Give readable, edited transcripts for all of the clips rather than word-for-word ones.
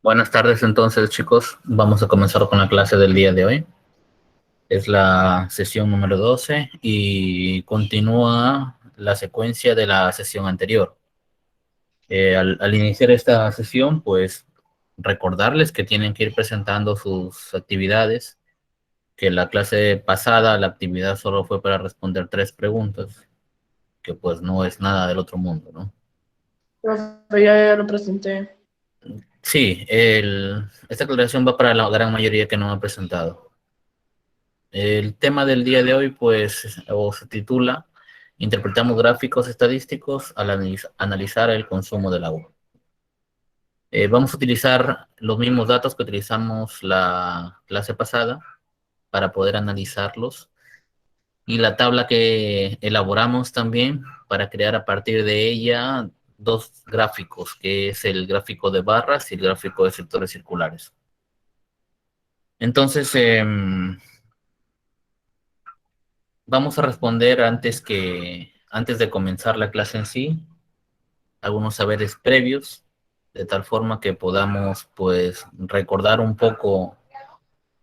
Buenas tardes entonces, chicos. Vamos a comenzar con la clase del día de hoy. Es la sesión número 12 y continúa la secuencia de la sesión anterior. Al iniciar esta sesión, pues recordarles que tienen que ir presentando sus actividades, que la clase pasada la actividad solo fue para responder 3 preguntas, que pues no es nada del otro mundo, ¿no? Profe, ya lo presenté. Sí, esta aclaración va para la gran mayoría que no ha presentado. El tema del día de hoy, pues, o se titula Interpretamos gráficos estadísticos al analizar el consumo del agua. Vamos a utilizar los mismos datos que utilizamos la clase pasada para poder analizarlos y la tabla que elaboramos también para crear a partir de ella 2 gráficos, que es el gráfico de barras y el gráfico de sectores circulares. Entonces, vamos a responder antes de comenzar la clase en sí, algunos saberes previos, de tal forma que podamos, pues, recordar un poco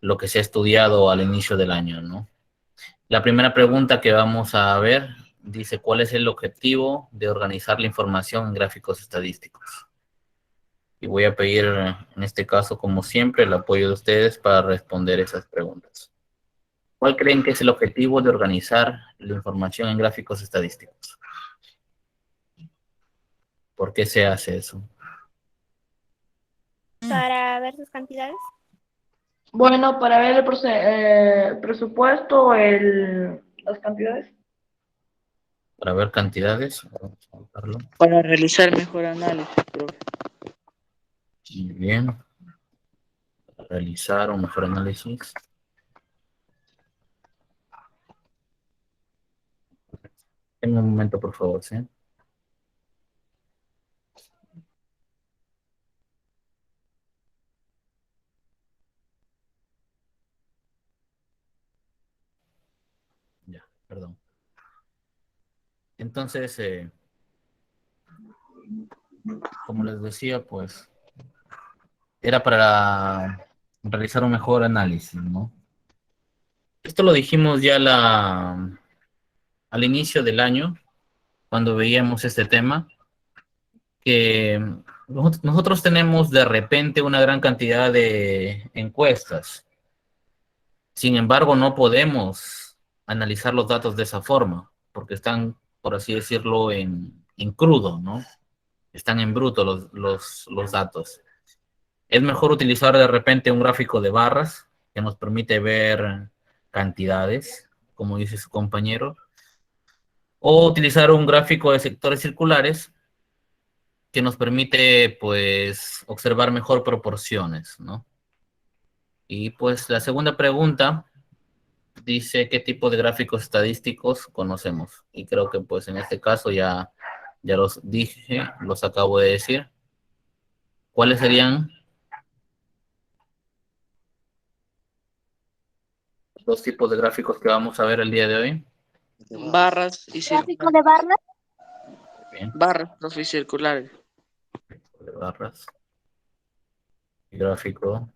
lo que se ha estudiado al inicio del año, ¿no? La primera pregunta que vamos a ver dice, ¿cuál es el objetivo de organizar la información en gráficos estadísticos? Y voy a pedir, en este caso, como siempre, el apoyo de ustedes para responder esas preguntas. ¿Cuál creen que es el objetivo de organizar la información en gráficos estadísticos? ¿Por qué se hace eso? Para ver sus cantidades. Bueno, para ver el presupuesto, las cantidades. Para ver cantidades. Vamos a anotarlo. Para realizar mejor análisis, profe. Muy bien. Para realizar un mejor análisis. En un momento, por favor, ¿sí? Ya, perdón. Entonces, como les decía, pues, era para realizar un mejor análisis, ¿no? Esto lo dijimos ya al inicio del año, cuando veíamos este tema, que nosotros tenemos de repente una gran cantidad de encuestas. Sin embargo, no podemos analizar los datos de esa forma, porque están, por así decirlo, en crudo, ¿no? Están en bruto los datos. Es mejor utilizar de repente un gráfico de barras que nos permite ver cantidades, como dice su compañero, o utilizar un gráfico de sectores circulares que nos permite, pues, observar mejor proporciones, ¿no? Y pues la segunda pregunta dice qué tipo de gráficos estadísticos conocemos. Y creo que pues en este caso ya los dije, los acabo de decir. ¿Cuáles serían los tipos de gráficos que vamos a ver el día de hoy? Barras y Gráfico circulares. de barras. Bien, Barras, profe, y circulares. de barras. Y gráfico,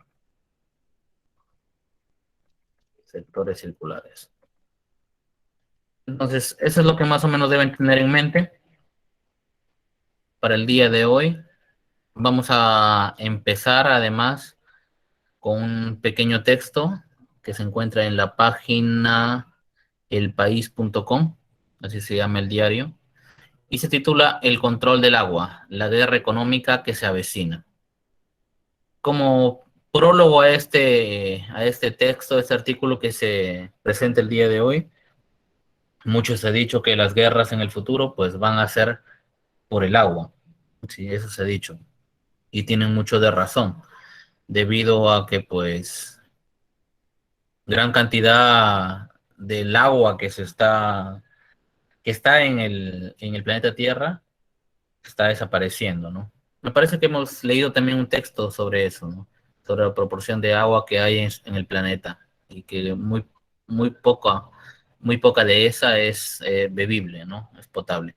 sectores circulares. Entonces, eso es lo que más o menos deben tener en mente para el día de hoy. Vamos a empezar además con un pequeño texto que se encuentra en la página elpaís.com, así se llama el diario, y se titula El control del agua, la guerra económica que se avecina. Como prólogo a este texto, a este artículo que se presenta el día de hoy, muchos se ha dicho que las guerras en el futuro pues van a ser por el agua. Sí, eso se ha dicho. Y tienen mucho de razón, debido a que pues gran cantidad del agua que está en el planeta Tierra está desapareciendo, ¿no? Me parece que hemos leído también un texto sobre eso, ¿no? Sobre la proporción de agua que hay en el planeta y que muy poca muy poca de esa es bebible, ¿no? Es potable.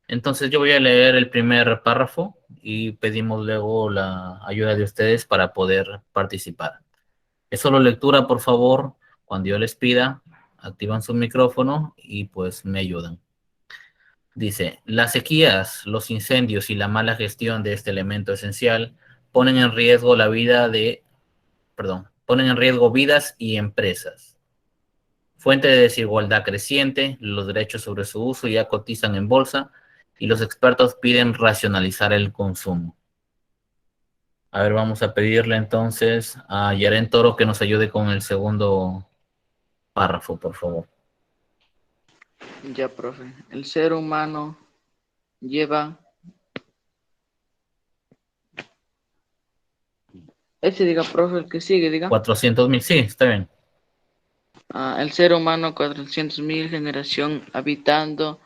Entonces yo voy a leer el primer párrafo y pedimos luego la ayuda de ustedes para poder participar. Es solo lectura, por favor. Cuando yo les pida, activan su micrófono y pues me ayudan. Dice, las sequías, los incendios y la mala gestión de este elemento esencial ponen en riesgo ponen en riesgo vidas y empresas. Fuente de desigualdad creciente, los derechos sobre su uso ya cotizan en bolsa y los expertos piden racionalizar el consumo. A ver, vamos a pedirle entonces a Yaren Toro que nos ayude con el segundo párrafo, por favor. Ya, profe. El ser humano lleva... Ese diga, profe, el que sigue, diga. 400,000, sí, está bien. El ser humano, 400.000 generación habitando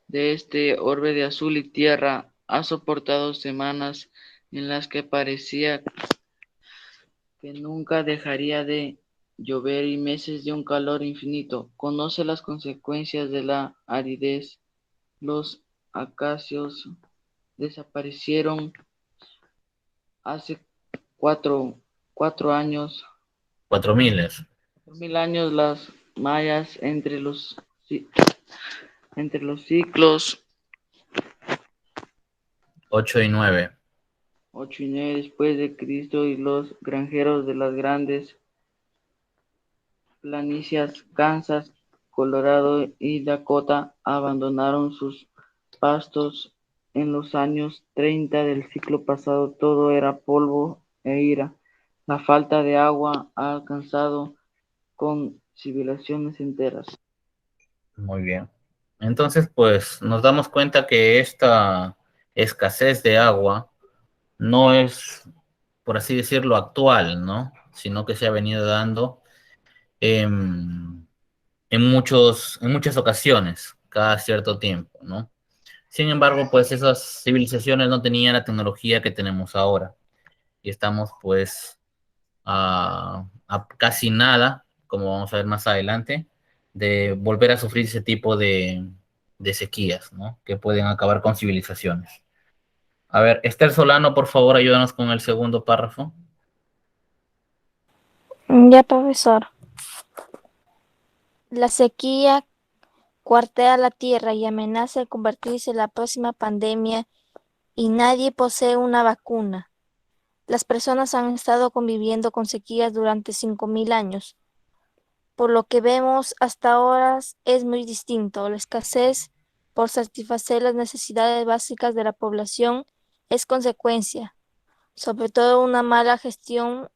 de este orbe de azul y tierra, ha soportado semanas en las que parecía que nunca dejaría de llover y meses de un calor infinito. Conoce las consecuencias de la aridez. Los acacios desaparecieron hace cuatro años. 4,000 es. 4.000 años las mayas entre los ciclos 8 y 9. 8 y 9 después de Cristo y los granjeros de las grandes planicies Kansas, Colorado y Dakota abandonaron sus pastos en los años 30 del siglo pasado. Todo era polvo e ira. La falta de agua ha alcanzado con civilizaciones enteras. Muy bien. Entonces, pues nos damos cuenta que esta escasez de agua no es, por así decirlo, actual, ¿no? Sino que se ha venido dando en muchas ocasiones, cada cierto tiempo, ¿no? Sin embargo, pues esas civilizaciones no tenían la tecnología que tenemos ahora y estamos pues a casi nada, como vamos a ver más adelante, de volver a sufrir ese tipo de sequías, ¿no? Que pueden acabar con civilizaciones. A ver, Esther Solano, por favor, ayúdanos con el segundo párrafo. Ya, profesor. La sequía cuartea la tierra y amenaza de convertirse en la próxima pandemia y nadie posee una vacuna. Las personas han estado conviviendo con sequías durante 5.000 años. Por lo que vemos hasta ahora es muy distinto. La escasez por satisfacer las necesidades básicas de la población es consecuencia, sobre todo una mala gestión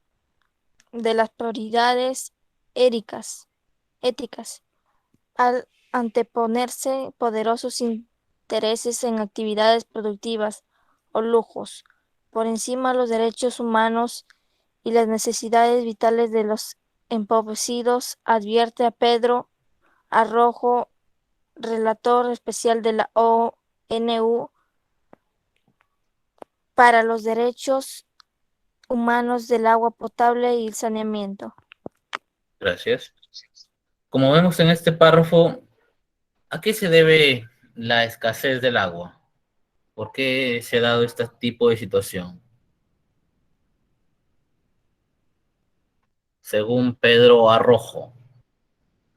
de las prioridades éticas, al anteponerse poderosos intereses en actividades productivas o lujos, por encima de los derechos humanos y las necesidades vitales de los empobrecidos, advierte a Pedro Arrojo, relator especial de la ONU para los derechos humanos del agua potable y el saneamiento. Gracias. Como vemos en este párrafo, ¿a qué se debe la escasez del agua? ¿Por qué se ha dado este tipo de situación? Según Pedro Arrojo,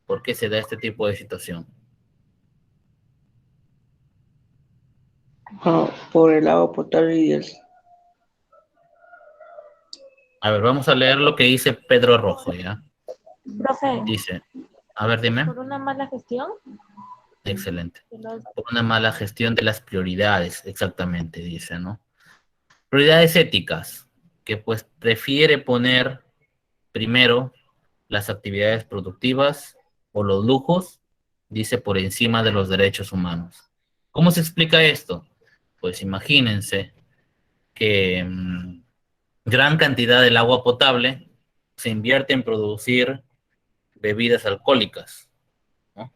¿por qué se da este tipo de situación? Por el agua potable y el... A ver, vamos a leer lo que dice Pedro Arrojo, ¿ya? Profe, Dice, a ver, dime. por una mala gestión Excelente. de los... Por una mala gestión de las prioridades, exactamente, dice, ¿no? Prioridades éticas, que pues prefiere poner primero las actividades productivas o los lujos, dice, por encima de los derechos humanos. ¿Cómo se explica esto? Pues imagínense que gran cantidad del agua potable se invierte en producir bebidas alcohólicas, ¿no?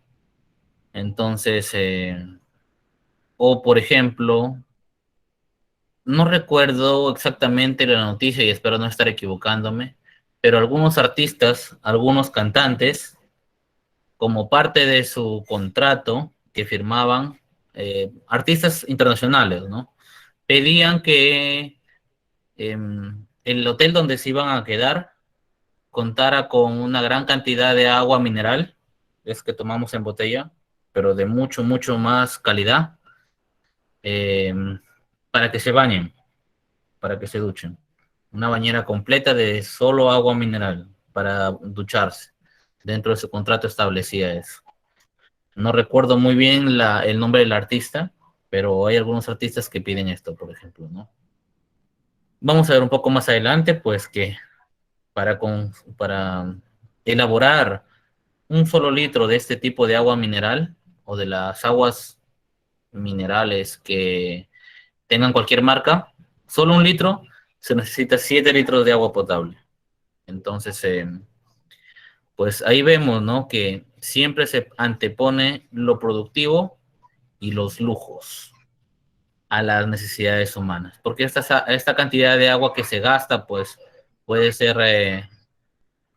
Entonces, o por ejemplo, no recuerdo exactamente la noticia y espero no estar equivocándome, pero algunos artistas, algunos cantantes, como parte de su contrato que firmaban artistas internacionales, ¿no? Pedían que el hotel donde se iban a quedar contara con una gran cantidad de agua mineral, es que tomamos en botella, pero de mucho, mucho más calidad, eh, para que se bañen, para que se duchen. Una bañera completa de solo agua mineral para ducharse. Dentro de su contrato establecía eso. No recuerdo muy bien el nombre del artista, pero hay algunos artistas que piden esto, por ejemplo, ¿no? Vamos a ver un poco más adelante, pues que para elaborar un solo litro de este tipo de agua mineral o de las aguas minerales que tengan cualquier marca, solo un litro se necesita 7 litros de agua potable. Entonces, pues ahí vemos, ¿no? Que siempre se antepone lo productivo y los lujos a las necesidades humanas, porque esta cantidad de agua que se gasta, pues puede ser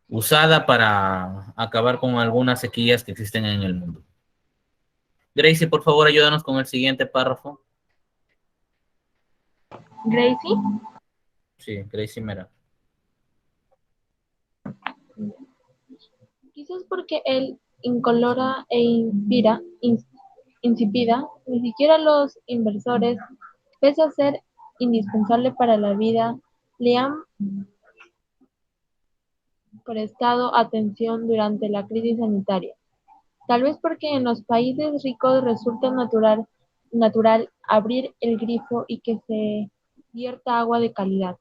usada para acabar con algunas sequías que existen en el mundo. Gracie, por favor, ayúdanos con el siguiente párrafo. Gracie. Sí, Gracie Mera. Quizás porque él incolora e insípida, ni siquiera los inversores, pese a ser indispensable para la vida, le han prestado atención durante la crisis sanitaria. Tal vez porque en los países ricos resulta natural abrir el grifo y que se vierta agua de calidad.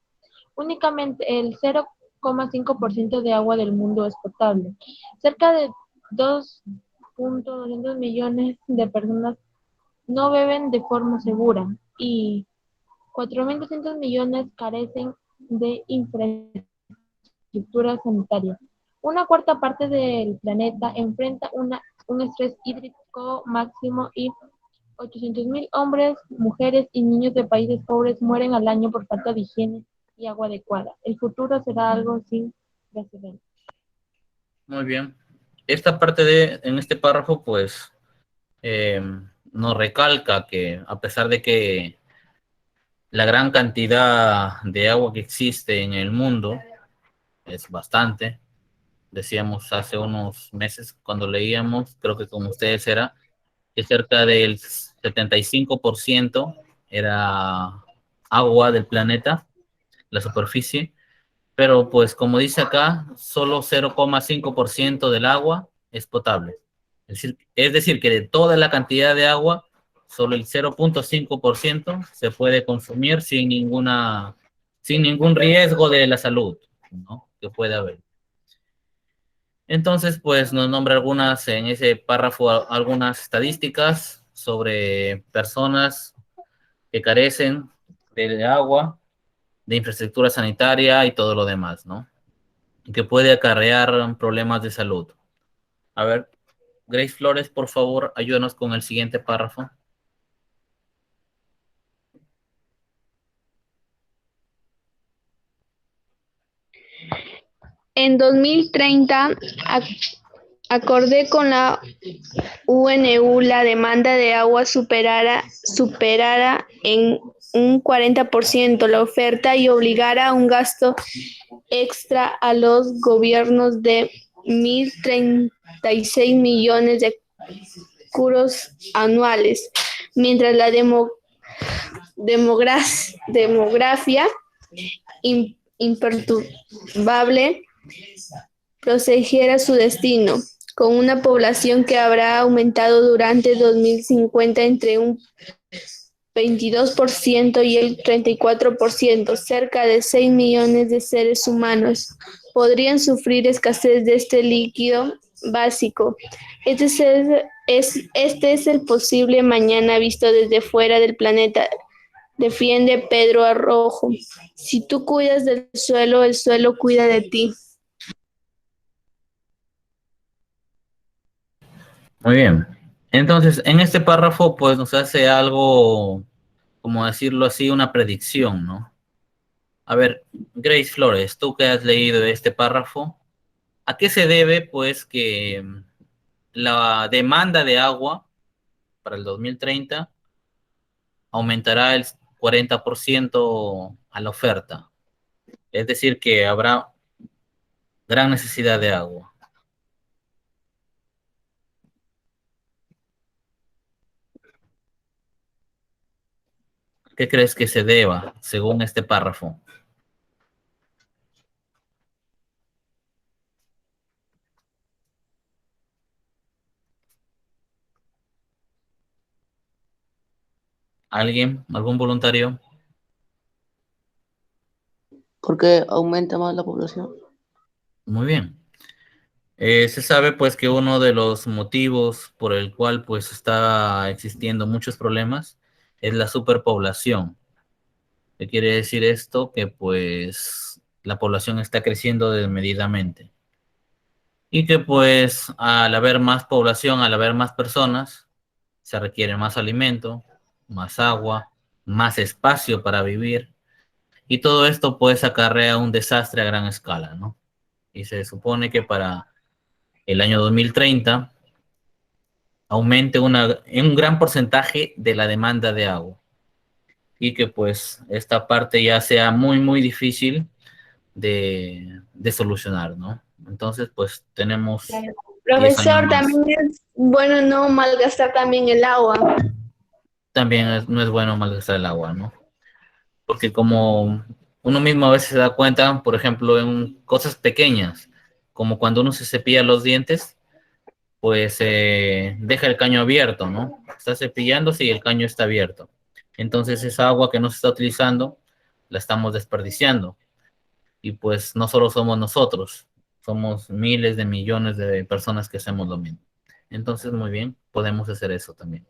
Únicamente el 0,5% de agua del mundo es potable. Cerca de 2.200 millones de personas no beben de forma segura y 4.200 millones carecen de infraestructura sanitaria. Una cuarta parte del planeta enfrenta un estrés hídrico máximo y 800.000 hombres, mujeres y niños de países pobres mueren al año por falta de higiene y agua adecuada. El futuro será algo sin precedentes. Muy bien. Esta en este párrafo, pues, nos recalca que a pesar de que la gran cantidad de agua que existe en el mundo es bastante, decíamos hace unos meses cuando leíamos, creo que con ustedes era, que cerca del 75% era agua del planeta, la superficie, pero pues como dice acá, solo 0,5% del agua es potable. Es decir, que de toda la cantidad de agua, solo el 0,5% se puede consumir sin ningún riesgo de la salud, ¿no? Que puede haber. Entonces, pues nos nombra en ese párrafo algunas estadísticas sobre personas que carecen de agua, de infraestructura sanitaria y todo lo demás, ¿no? Que puede acarrear problemas de salud. A ver, Grace Flores, por favor, ayúdanos con el siguiente párrafo. En 2030, acorde con la ONU, la demanda de agua superara en un 40% la oferta y obligara a un gasto extra a los gobiernos de 1.036 millones de euros anuales, mientras la demografía imperturbable proseguirá su destino, con una población que habrá aumentado durante 2050 entre un 22% y el 34%. Cerca de 6 millones de seres humanos podrían sufrir escasez de este líquido básico. Este es el posible mañana visto desde fuera del planeta, defiende Pedro Arrojo. Si tú cuidas del suelo, el suelo cuida de ti. Muy bien. Entonces, en este párrafo, pues nos hace algo, como decirlo así, una predicción, ¿no? A ver, Grace Flores, tú que has leído este párrafo, ¿a qué se debe, pues, que la demanda de agua para el 2030 aumentará el 40% a la oferta. Es decir, que habrá gran necesidad de agua. ¿Qué crees que se deba según este párrafo? ¿Alguien? ¿Algún voluntario? Porque aumenta más la población. Muy bien. Se sabe pues que uno de los motivos por el cual pues está existiendo muchos problemas es la superpoblación. ¿Qué quiere decir esto? Que pues la población está creciendo desmedidamente. Y que pues al haber más población, al haber más personas, se requiere más alimento, más agua, más espacio para vivir. Y todo esto pues acarrea un desastre a gran escala, ¿no? Y se supone que para el año 2030 aumente en un gran porcentaje de la demanda de agua. Y que pues esta parte ya sea muy, muy difícil de solucionar, ¿no? Entonces, pues tenemos 10 años Profesor, más. también es bueno no malgastar también el agua. También no es bueno malgastar el agua, ¿no? Porque como uno mismo a veces se da cuenta, por ejemplo, en cosas pequeñas, como cuando uno se cepilla los dientes, pues deja el caño abierto, ¿no? Está cepillándose y el caño está abierto. Entonces esa agua que no se está utilizando, la estamos desperdiciando. Y pues no solo somos nosotros, somos miles de millones de personas que hacemos lo mismo. Entonces, muy bien, podemos hacer eso también.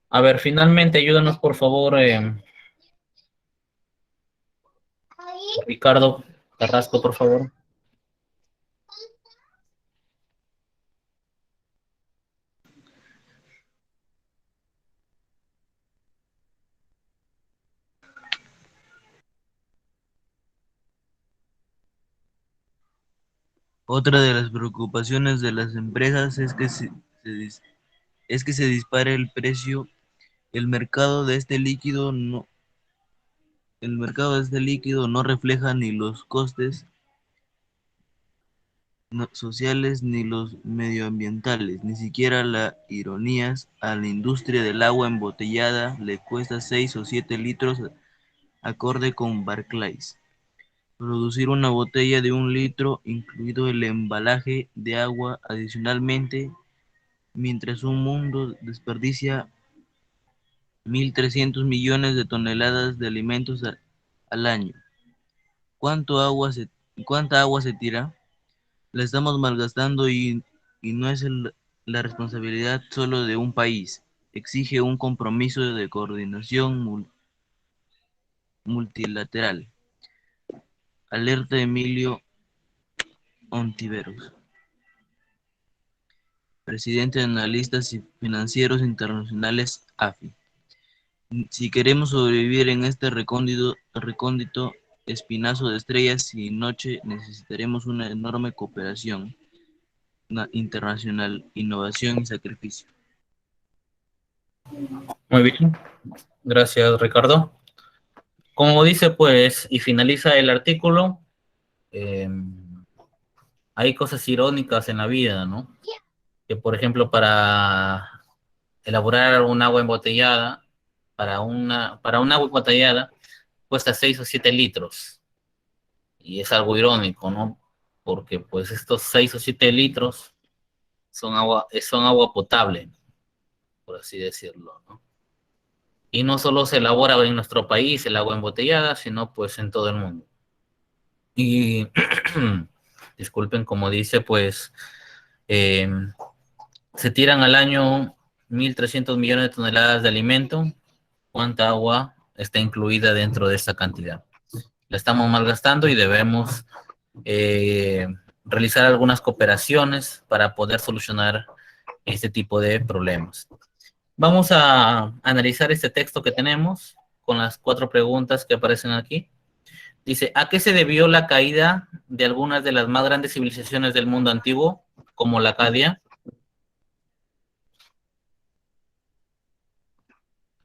A ver, finalmente, ayúdanos por favor, Ricardo Carrasco, por favor. Otra de las preocupaciones de las empresas es que se dispare el precio. El mercado de este líquido no refleja ni los costes sociales ni los medioambientales, ni siquiera las ironías. A la industria del agua embotellada le cuesta 6 o 7 litros, acorde con Barclays. Producir una botella de 1 litro, incluido el embalaje de agua, adicionalmente, mientras un mundo desperdicia 1.300 millones de toneladas de alimentos al año. ¿Cuánta agua se tira? La estamos malgastando y no es la responsabilidad solo de un país. Exige un compromiso de coordinación multilateral. Alerta Emilio Ontiveros, presidente de Analistas Financieros Internacionales, AFI. Si queremos sobrevivir en este recóndito espinazo de estrellas y noche, necesitaremos una enorme cooperación internacional, innovación y sacrificio. Muy bien, gracias Ricardo. Como dice pues, y finaliza el artículo, hay cosas irónicas en la vida, ¿no? Que por ejemplo para elaborar un agua embotellada, para un agua embotellada, cuesta 6 o 7 litros. Y es algo irónico, ¿no? Porque pues estos 6 o 7 litros son agua potable, por así decirlo, ¿no? Y no solo se elabora en nuestro país el agua embotellada, sino pues en todo el mundo. Y disculpen, como dice, pues se tiran al año 1.300 millones de toneladas de alimento. ¿Cuánta agua está incluida dentro de esta cantidad? La estamos malgastando y debemos realizar algunas cooperaciones para poder solucionar este tipo de problemas. Vamos a analizar este texto que tenemos con las 4 preguntas que aparecen aquí. Dice, ¿a qué se debió la caída de algunas de las más grandes civilizaciones del mundo antiguo? como la Acadia.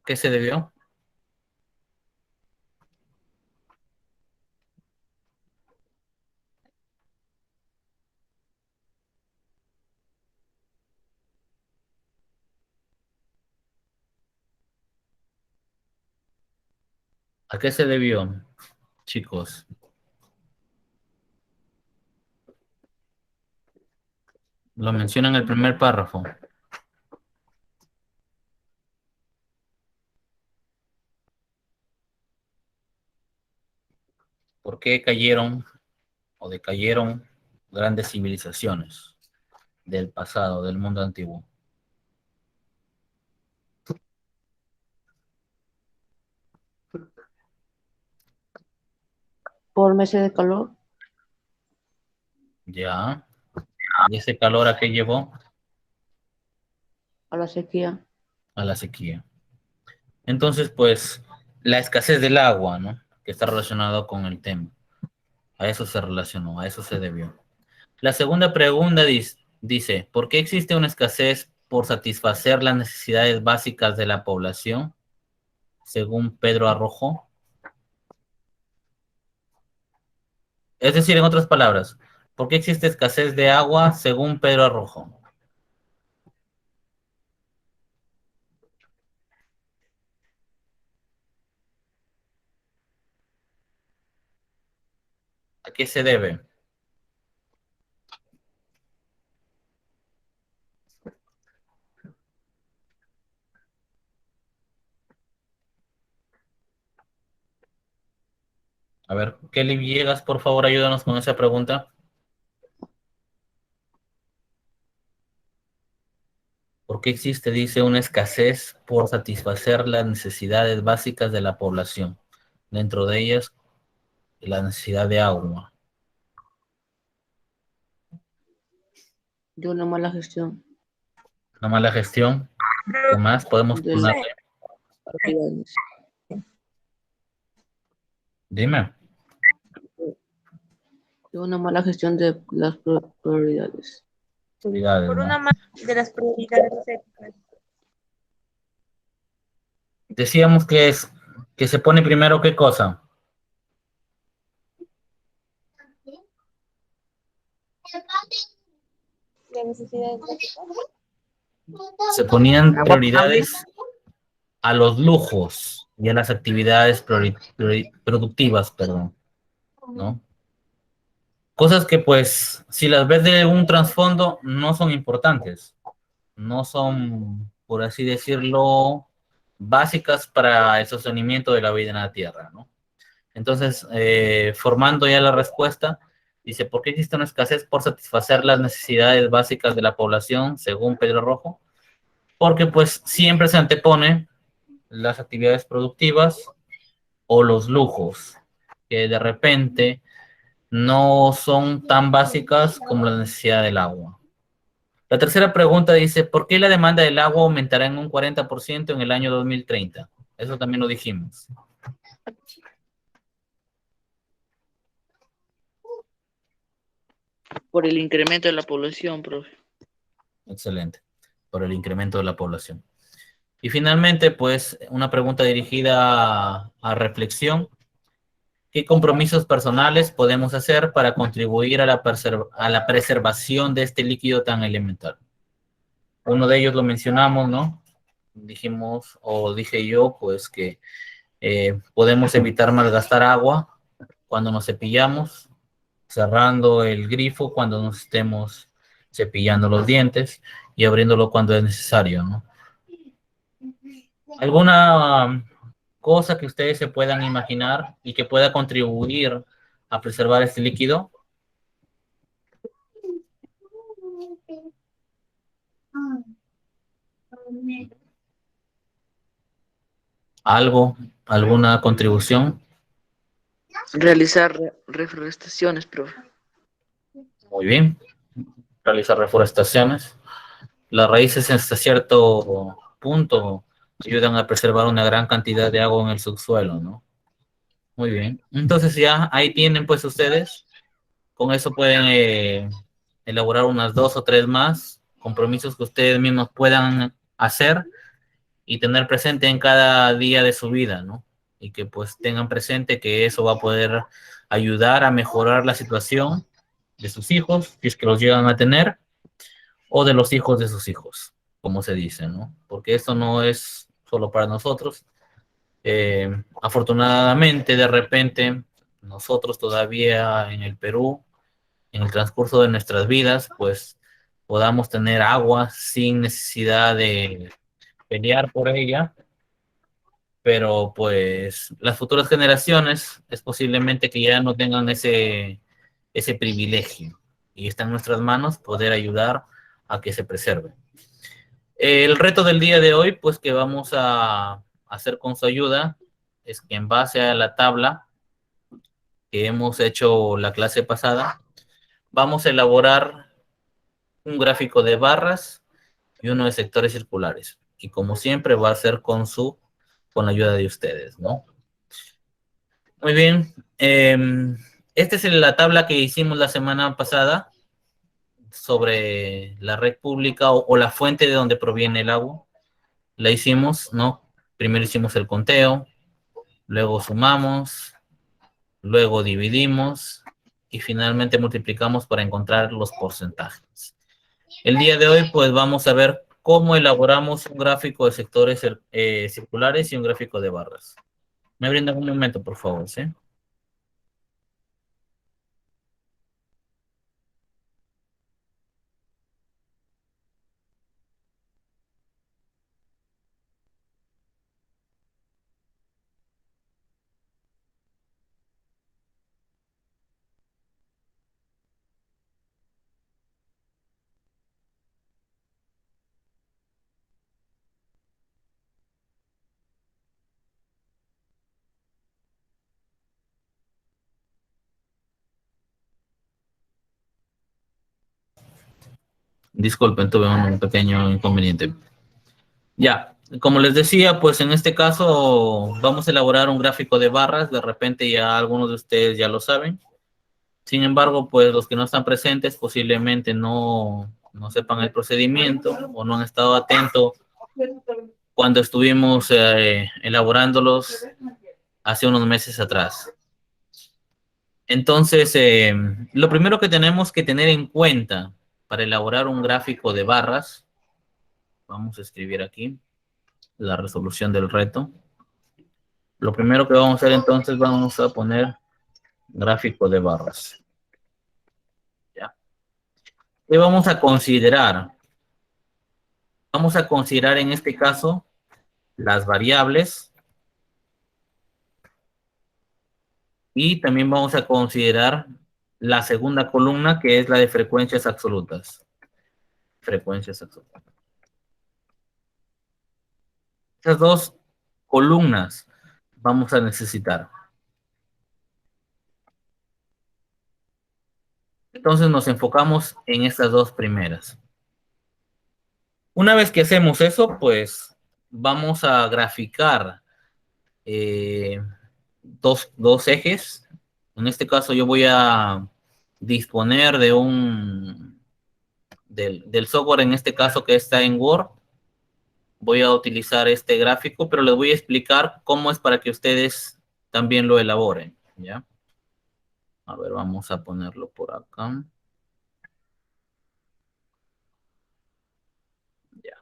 ¿Qué se debió? ¿A qué se debió, chicos? Lo menciona en el primer párrafo. ¿Por qué cayeron o decayeron grandes civilizaciones del pasado, del mundo antiguo? Por meses de calor, Ya. ¿Y ese calor a qué llevó? a la sequía. A la sequía. Entonces, pues, la escasez del agua, ¿no? Que está relacionado con el tema. A eso se relacionó, a eso se debió. La segunda pregunta dice, ¿por qué existe una escasez por satisfacer las necesidades básicas de la población? Según Pedro Arrojo. Es decir, en otras palabras, ¿por qué existe escasez de agua según Pedro Arrojo? ¿A qué se debe? A ver, Kelly Villegas, por favor, ayúdanos con esa pregunta. ¿Por qué existe, dice, una escasez por satisfacer las necesidades básicas de la población? Dentro de ellas, la necesidad de agua. De una mala gestión Una mala gestión. ¿Qué más podemos de las ponerle? prioridades. Dime. De una mala gestión de las prioridades. Prioridades, Por ¿no? una más de las prioridades éticas. Decíamos que se pone primero ¿qué cosa? Las necesidades básicas. Se ponían prioridades a los lujos y a las actividades productivas, perdón, ¿no? Cosas que, pues, si las ves de un trasfondo, no son importantes, no son, por así decirlo, básicas para el sostenimiento de la vida en la Tierra, ¿no? Entonces, formando ya la respuesta, dice, ¿por qué existe una escasez por satisfacer las necesidades básicas de la población, según Pedro Rojo? Porque, pues, siempre se antepone las actividades productivas o los lujos, que de repente no son tan básicas como la necesidad del agua. La tercera pregunta dice, ¿por qué la demanda del agua aumentará en un 40% en el año 2030? Eso también lo dijimos. Por el incremento de la población, profe. Excelente. Por el incremento de la población. Y finalmente, pues, una pregunta dirigida a reflexión. ¿Qué compromisos personales podemos hacer para contribuir a la preservación de este líquido tan elemental? Uno de ellos lo mencionamos, ¿no? Dijimos, o dije yo, pues que podemos evitar malgastar agua cuando nos cepillamos, cerrando el grifo cuando nos estemos cepillando los dientes y abriéndolo cuando es necesario, ¿no? ¿Alguna cosa que ustedes se puedan imaginar y que pueda contribuir a preservar este líquido? ¿Algo? ¿Alguna contribución? Realizar reforestaciones, profe. Muy bien. Realizar reforestaciones. Las raíces hasta cierto punto ayudan a preservar una gran cantidad de agua en el subsuelo, ¿no? Muy bien. Entonces ya ahí tienen pues ustedes. Con eso pueden elaborar unas 2 o 3 más, compromisos que ustedes mismos puedan hacer y tener presente en cada día de su vida, ¿no? Y que pues tengan presente que eso va a poder ayudar a mejorar la situación de sus hijos, si es que los llegan a tener, o de los hijos de sus hijos, como se dice, ¿no? Porque esto no es solo para nosotros. Afortunadamente, de repente, nosotros todavía en el Perú, en el transcurso de nuestras vidas, pues podamos tener agua sin necesidad de pelear por ella, pero pues las futuras generaciones es posiblemente que ya no tengan ese privilegio y está en nuestras manos poder ayudar a que se preserve. El reto del día de hoy, pues que vamos a hacer con su ayuda, es que en base a la tabla que hemos hecho la clase pasada, vamos a elaborar un gráfico de barras y uno de sectores circulares. Y como siempre va a ser con la ayuda de ustedes, ¿no? Muy bien. Esta es la tabla que hicimos la semana pasada sobre la red pública o la fuente de donde proviene el agua. La hicimos, ¿no? Primero hicimos el conteo, luego sumamos, luego dividimos y finalmente multiplicamos para encontrar los porcentajes. El día de hoy, pues vamos a ver cómo elaboramos un gráfico de sectores circulares y un gráfico de barras. Me brindan un momento, por favor, ¿sí? Disculpen, tuve un pequeño inconveniente. Ya, como les decía, pues en este caso vamos a elaborar un gráfico de barras. De repente ya algunos de ustedes ya lo saben. Sin embargo, pues los que no están presentes posiblemente no sepan el procedimiento o no han estado atentos cuando estuvimos elaborándolos hace unos meses atrás. Entonces, lo primero que tenemos que tener en cuenta para elaborar un gráfico de barras, vamos a escribir aquí la resolución del reto. Lo primero que vamos a hacer entonces, vamos a poner gráfico de barras. ¿Ya? ¿Qué vamos a considerar? Vamos a considerar en este caso las variables y también vamos a considerar la segunda columna, que es la de frecuencias absolutas. Frecuencias absolutas. Esas dos columnas vamos a necesitar. Entonces nos enfocamos en estas dos primeras. Una vez que hacemos eso, pues vamos a graficar dos ejes. En este caso yo voy a disponer de del software, en este caso que está en Word. Voy a utilizar este gráfico, pero les voy a explicar cómo es para que ustedes también lo elaboren, ¿ya? A ver, vamos a ponerlo por acá. Ya.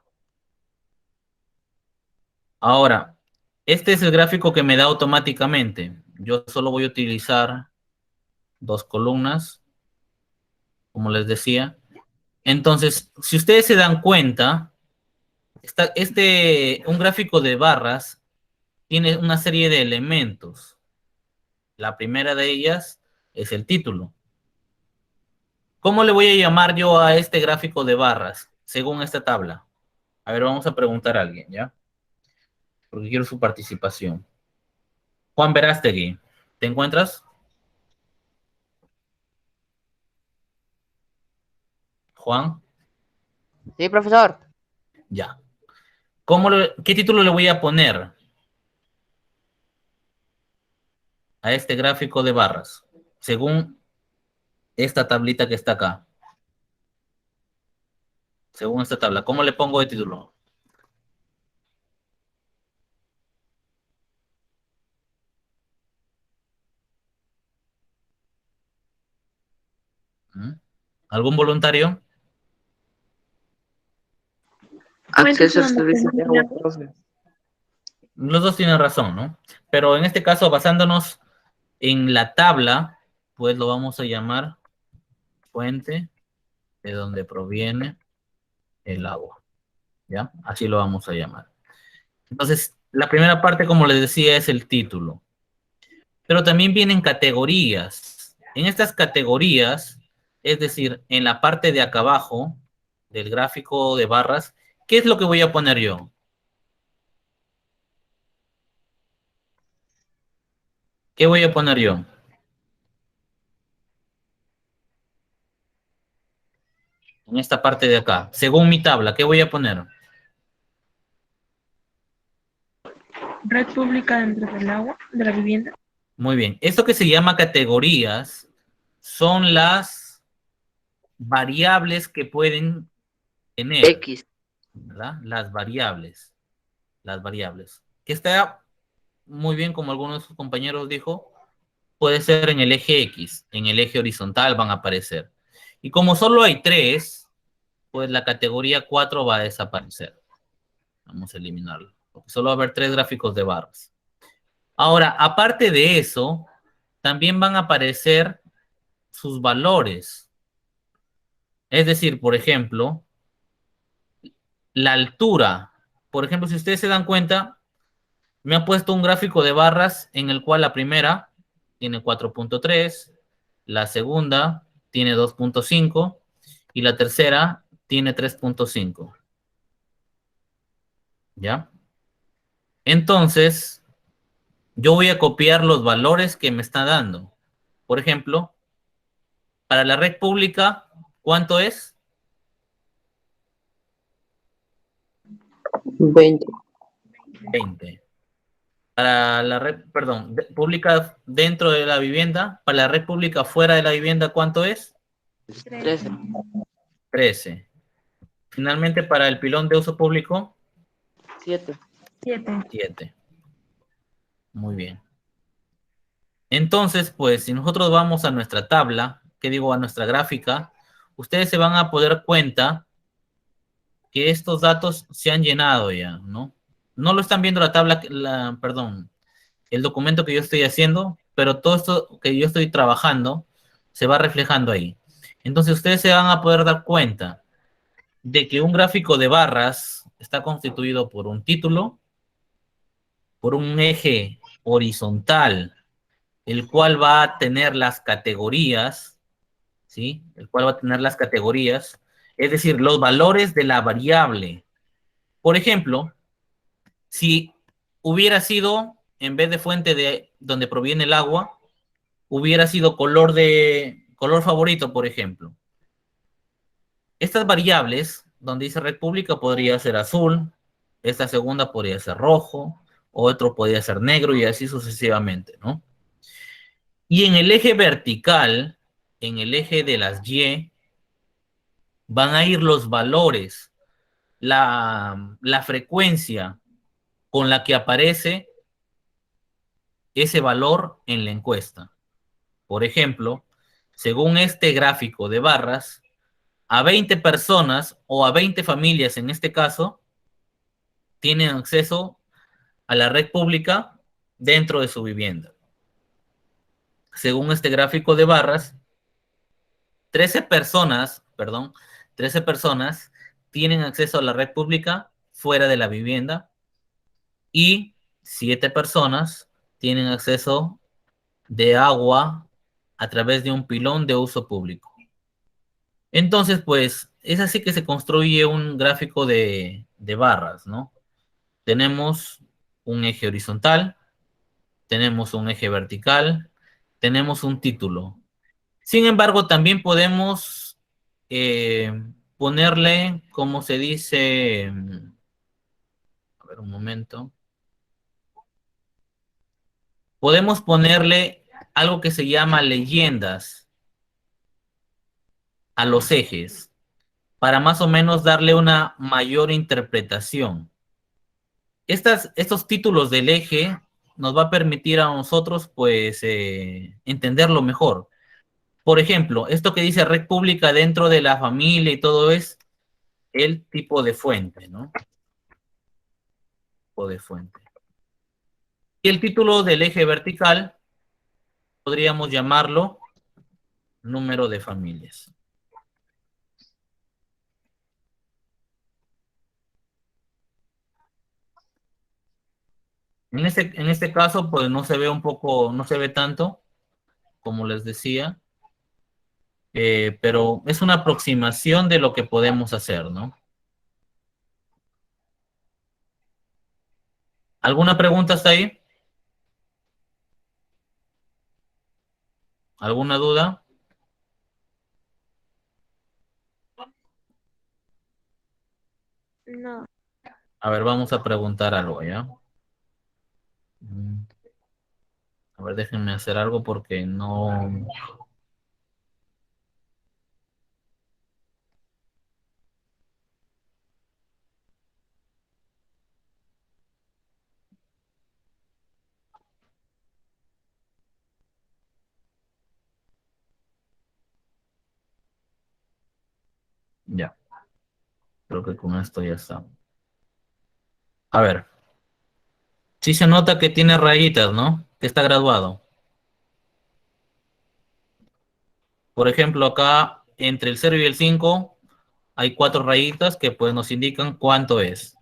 Ahora, este es el gráfico que me da automáticamente. Yo solo voy a utilizar dos columnas, como les decía. Entonces, si ustedes se dan cuenta, un gráfico de barras tiene una serie de elementos. La primera de ellas es el título. ¿Cómo le voy a llamar yo a este gráfico de barras según esta tabla? A ver, vamos a preguntar a alguien, ¿ya? Porque quiero su participación. Juan Verástegui, ¿te encuentras? Juan. Sí, profesor. Ya. ¿Qué título le voy a poner a este gráfico de barras según esta tablita que está acá? según esta tabla. ¿Cómo le pongo de título? ¿Mm? ¿Algún voluntario? Acceso a Fuentes en servicios de agua, almacenamiento. profe. Los dos tienen razón, ¿no? Pero en este caso, basándonos en la tabla, pues lo vamos a llamar fuente de donde proviene el agua, ¿ya? Así lo vamos a llamar. Entonces, la primera parte, como les decía, es el título. Pero también vienen categorías. En estas categorías, es decir, en la parte de acá abajo del gráfico de barras, ¿qué es lo que voy a poner yo? ¿Qué voy a poner yo? En esta parte de acá, según mi tabla, ¿qué voy a poner? Red pública dentro del agua, de la vivienda. Muy bien. Esto que se llama categorías son las variables que pueden tener, X. ¿verdad? Las variables. Que está muy bien, como algunos de sus compañeros dijo, puede ser en el eje X, en el eje horizontal van a aparecer. Y como solo hay 3, pues la categoría 4 va a desaparecer. Vamos a eliminarlo, porque solo va a haber 3 gráficos de barras. Ahora, aparte de eso, también van a aparecer sus valores. Es decir, por ejemplo, la altura. Por ejemplo, si ustedes se dan cuenta, me ha puesto un gráfico de barras en el cual la primera tiene 4.3, la segunda tiene 2.5 y la tercera tiene 3.5. ¿Ya? Entonces, yo voy a copiar los valores que me está dando. Por ejemplo, para la red pública, ¿cuánto es? 20. 20. Para la red, perdón, pública dentro de la vivienda, para la red pública fuera de la vivienda, ¿cuánto es? 13. 13. Finalmente, para el pilón de uso público, 7. 7. Muy bien. Entonces, pues, si nosotros vamos a nuestra tabla, ¿qué digo? A nuestra gráfica, ustedes se van a poder cuenta que estos datos se han llenado ya, ¿no? No lo están viendo la tabla, perdón, el documento que yo estoy haciendo, pero todo esto que yo estoy trabajando se va reflejando ahí. Entonces, ustedes se van a poder dar cuenta de que un gráfico de barras está constituido por un título, por un eje horizontal, el cual va a tener las categorías, ¿sí? El cual va a tener las categorías, es decir, los valores de la variable. Por ejemplo, si hubiera sido, en vez de fuente de donde proviene el agua, hubiera sido color favorito, por ejemplo. Estas variables, donde dice república, podría ser azul, esta segunda podría ser rojo, otro podría ser negro y así sucesivamente, ¿no? Y en el eje vertical, en el eje de las Y, van a ir los valores, la frecuencia con la que aparece ese valor en la encuesta. Por ejemplo, según este gráfico de barras, a 20 personas o a 20 familias en este caso, tienen acceso a la red pública dentro de su vivienda. Según este gráfico de barras, 13 personas tienen acceso a la red pública fuera de la vivienda y 7 personas tienen acceso de agua a través de un pilón de uso público. Entonces, pues, es así que se construye un gráfico de barras, ¿no? Tenemos un eje horizontal, tenemos un eje vertical, tenemos un título. Sin embargo, también podemos ponerle, como se dice, a ver un momento, podemos ponerle algo que se llama leyendas a los ejes. para más o menos darle una mayor interpretación. Estos títulos del eje nos va a permitir a nosotros, pues, entenderlo mejor. Por ejemplo, esto que dice red pública dentro de la familia y todo es el tipo de fuente, ¿no? Tipo de fuente. Y el título del eje vertical podríamos llamarlo número de familias. En este caso, pues no se ve no se ve tanto, como les decía, pero es una aproximación de lo que podemos hacer, ¿no? ¿Alguna pregunta hasta ahí? ¿Alguna duda? No. A ver, vamos a preguntar algo, ¿ya? A ver, déjenme hacer algo porque no... Ya. Creo que con esto ya está. A ver. Sí se nota que tiene rayitas, ¿no? Que está graduado. Por ejemplo, acá entre el 0 y el 5 hay 4 rayitas que pues nos indican cuánto es.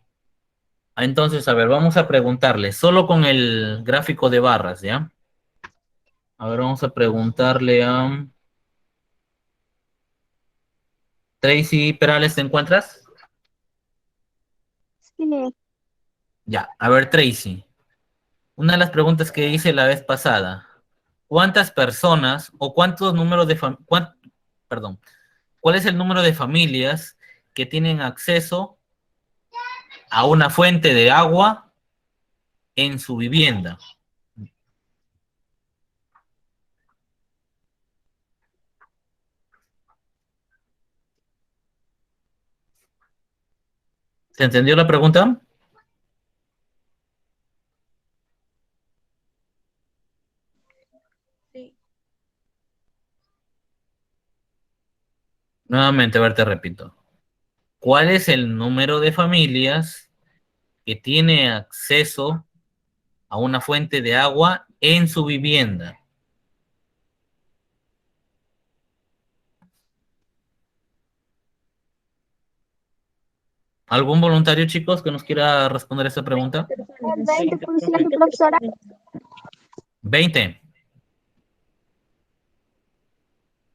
Entonces, a ver, vamos a preguntarle, solo con el gráfico de barras, ¿ya? A ver, vamos a preguntarle a... Tracy Perales, ¿te encuentras? Sí. Ya, a ver, Tracy. Una de las preguntas que hice la vez pasada. ¿Cuántas personas o cuántos números de perdón, cuál es el número de familias que tienen acceso a una fuente de agua en su vivienda? ¿Se entendió la pregunta? Sí. Nuevamente, a ver, te repito. ¿Cuál es el número de familias que tiene acceso a una fuente de agua en su vivienda? ¿Algún voluntario, chicos, que nos quiera responder esa pregunta? El 20%, profesora. 20.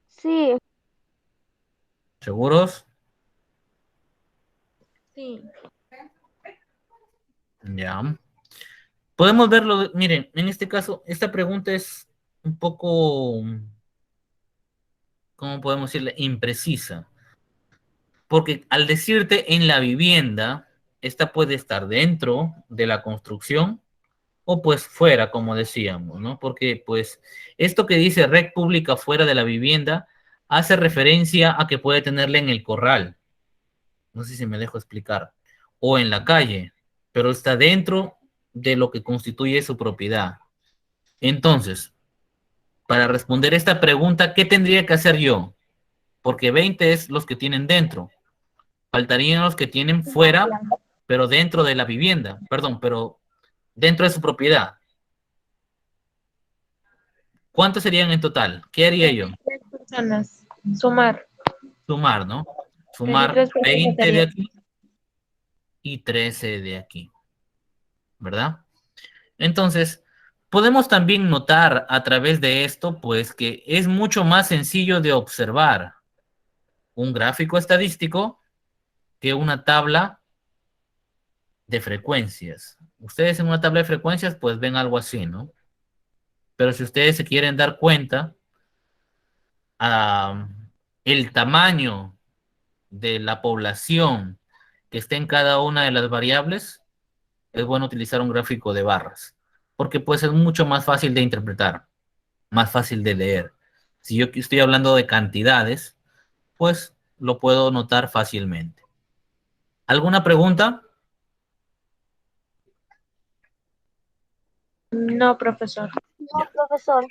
Sí. ¿Seguros? Sí. Ya. Podemos verlo, miren, en este caso, esta pregunta es un poco, ¿cómo podemos decirle? Imprecisa. Porque al decirte en la vivienda, esta puede estar dentro de la construcción o pues fuera, como decíamos, ¿no? Porque pues esto que dice red pública fuera de la vivienda hace referencia a que puede tenerla en el corral. No sé si me dejo explicar. O en la calle, pero está dentro de lo que constituye su propiedad. Entonces, para responder esta pregunta, ¿qué tendría que hacer yo? Porque 20 es los que tienen dentro. Faltarían los que tienen fuera, pero dentro de la vivienda. Perdón, pero dentro de su propiedad. ¿Cuántos serían en total? ¿Qué haría yo? 23 personas. Sumar. Sumar, ¿no? Sumar 23 personas 20 de serían. aquí y 13 de aquí. ¿Verdad? Entonces, podemos también notar a través de esto, pues, que es mucho más sencillo de observar un gráfico estadístico que una tabla de frecuencias. Ustedes en una tabla de frecuencias, pues, ven algo así, ¿no? Pero si ustedes se quieren dar cuenta, el tamaño de la población que esté en cada una de las variables, es bueno utilizar un gráfico de barras, porque pues es mucho más fácil de interpretar, más fácil de leer. Si yo estoy hablando de cantidades, pues lo puedo notar fácilmente. ¿Alguna pregunta? No, profesor. No, Ya. profesor.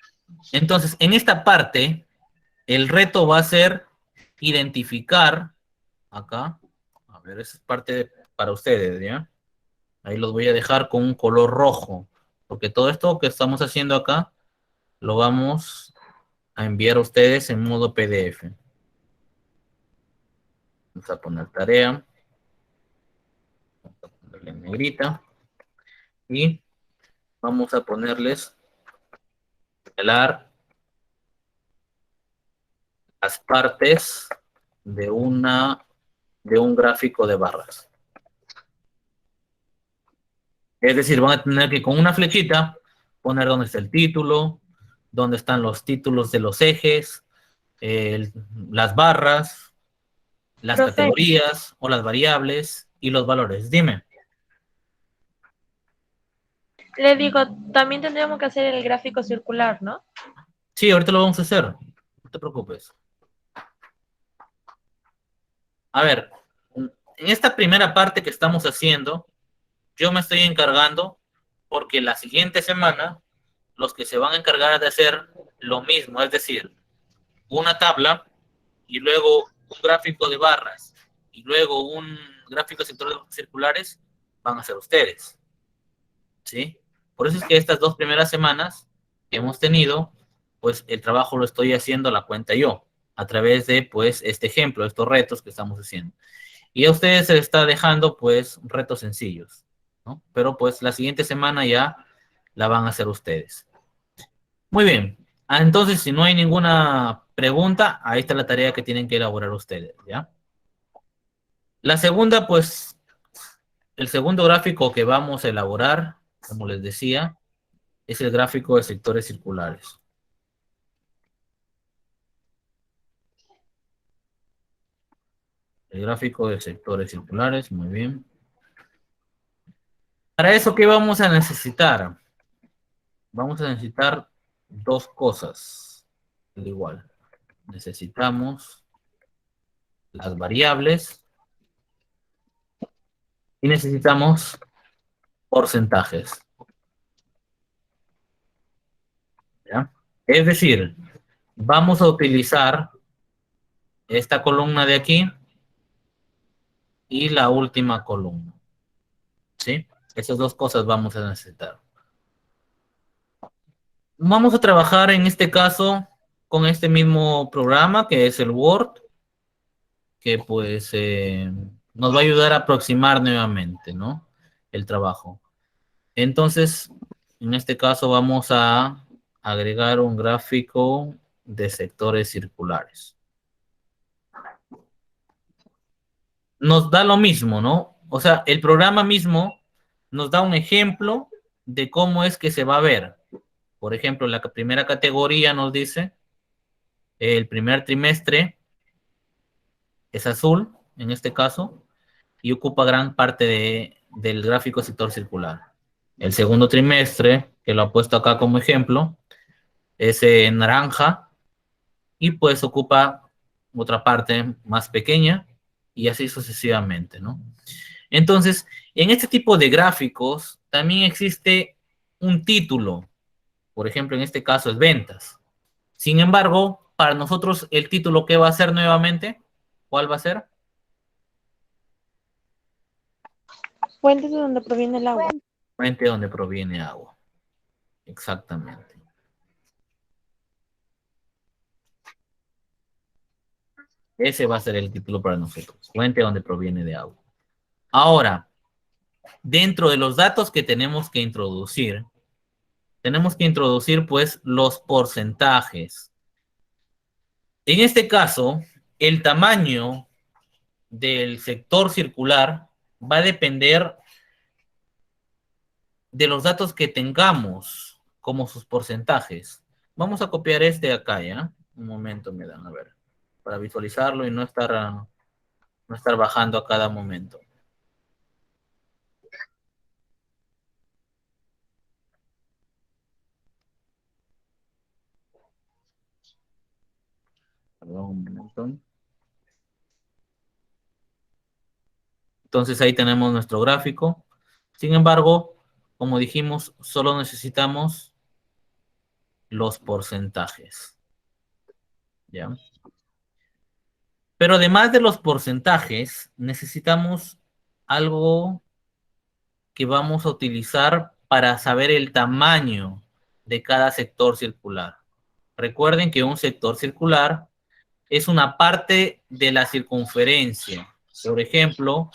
Entonces, en esta parte, el reto va a ser identificar, acá, a ver, esa es parte para ustedes, ¿ya? Ahí los voy a dejar con un color rojo, porque todo esto que estamos haciendo acá, lo vamos a enviar a ustedes en modo PDF. Vamos a poner tarea, vamos a ponerle en negrita, y vamos a ponerles señalar las partes de de un gráfico de barras. Es decir, van a tener que con una flechita poner dónde está el título, dónde están los títulos de los ejes, las barras, las Profe, categorías o las variables y los valores. Dime. le digo, también tendríamos que hacer el gráfico circular, ¿no? Sí, ahorita lo vamos a hacer. No te preocupes. A ver, en esta primera parte que estamos haciendo, yo me estoy encargando porque la siguiente semana los que se van a encargar de hacer lo mismo, es decir, una tabla y luego un gráfico de barras y luego un gráfico de sectores circulares, van a ser ustedes. ¿Sí? Por eso es que estas 2 primeras semanas que hemos tenido, pues el trabajo lo estoy haciendo a la cuenta yo, a través de pues este ejemplo, estos retos que estamos haciendo. Y a ustedes se les está dejando pues retos sencillos, ¿no? Pero pues la siguiente semana ya la van a hacer ustedes. Muy bien. Entonces, si no hay ninguna pregunta, ahí está la tarea que tienen que elaborar ustedes, ¿ya? La segunda, pues, el segundo gráfico que vamos a elaborar, como les decía, es el gráfico de sectores circulares. El gráfico de sectores circulares, muy bien. Para eso, ¿qué vamos a necesitar? Vamos a necesitar dos cosas, al igual. Necesitamos las variables y necesitamos porcentajes, ¿ya? Es decir, vamos a utilizar esta columna de aquí y la última columna, ¿sí? Esas dos cosas vamos a necesitar. Vamos a trabajar en este caso con este mismo programa que es el Word, que pues nos va a ayudar a aproximar nuevamente, ¿no? El trabajo. Entonces, en este caso vamos a agregar un gráfico de sectores circulares. Nos da lo mismo, ¿no? O sea, el programa mismo nos da un ejemplo de cómo es que se va a ver. Por ejemplo, la primera categoría nos dice el primer trimestre es azul, en este caso, y ocupa gran parte del gráfico sector circular. El segundo trimestre, que lo ha puesto acá como ejemplo, es naranja y pues ocupa otra parte más pequeña y así sucesivamente, ¿no? Entonces, en este tipo de gráficos también existe un título, por ejemplo, en este caso es ventas. Sin embargo, para nosotros el título, ¿qué va a ser nuevamente? ¿Cuál va a ser? Fuentes de donde proviene el agua. Fuente donde proviene agua. Exactamente. Ese va a ser el título para nosotros. Fuente donde proviene de agua. Ahora, dentro de los datos que tenemos que introducir pues los porcentajes. En este caso, el tamaño del sector circular va a depender de los datos que tengamos como sus porcentajes. Vamos a copiar este de acá, ¿ya? Un momento me dan, a ver, para visualizarlo y no estar bajando a cada momento. Perdón, un momento. Entonces ahí tenemos nuestro gráfico. Sin embargo, como dijimos, solo necesitamos los porcentajes. ¿Ya? Pero además de los porcentajes, necesitamos algo que vamos a utilizar para saber el tamaño de cada sector circular. Recuerden que un sector circular es una parte de la circunferencia. Por ejemplo,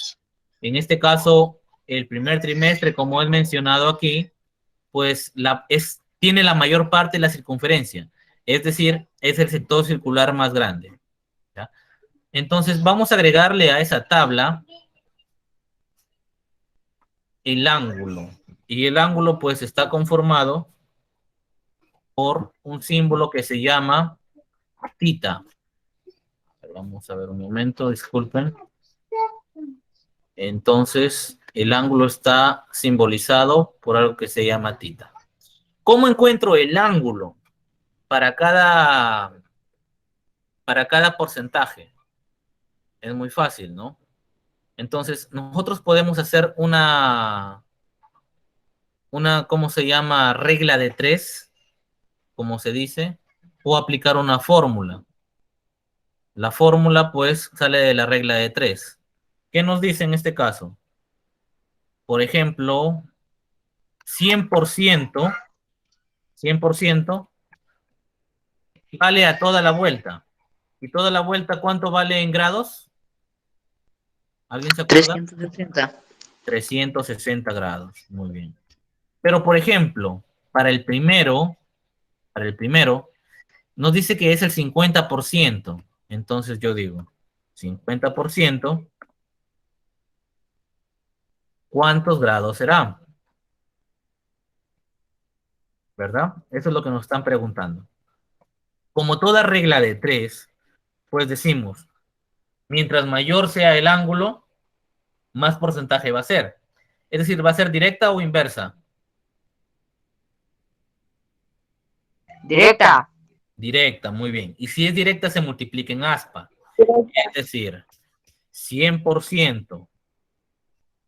en este caso, el primer trimestre, como he mencionado aquí, pues tiene la mayor parte de la circunferencia. Es decir, es el sector circular más grande. ¿Ya? Entonces, vamos a agregarle a esa tabla el ángulo. Y el ángulo, pues, está conformado por un símbolo que se llama tita. Vamos a ver un momento, disculpen. Entonces, el ángulo está simbolizado por algo que se llama tita. ¿Cómo encuentro el ángulo para cada porcentaje? Es muy fácil, ¿no? Entonces, nosotros podemos hacer ¿cómo se llama? Regla de tres, como se dice, o aplicar una fórmula. La fórmula, pues, sale de la regla de tres. ¿Qué nos dice en este caso? Por ejemplo, 100% vale a toda la vuelta. ¿Y toda la vuelta cuánto vale en grados? ¿Alguien se acuerda? 360. 360 grados. Muy bien. Pero, por ejemplo, para el primero, nos dice que es el 50%. Entonces yo digo, 50%, ¿cuántos grados será? ¿Verdad? Eso es lo que nos están preguntando. Como toda regla de tres, pues decimos, mientras mayor sea el ángulo, más porcentaje va a ser. Es decir, ¿va a ser directa o inversa? Directa. Directa, muy bien. Y si es directa, se multiplica en aspa. Es decir, 100%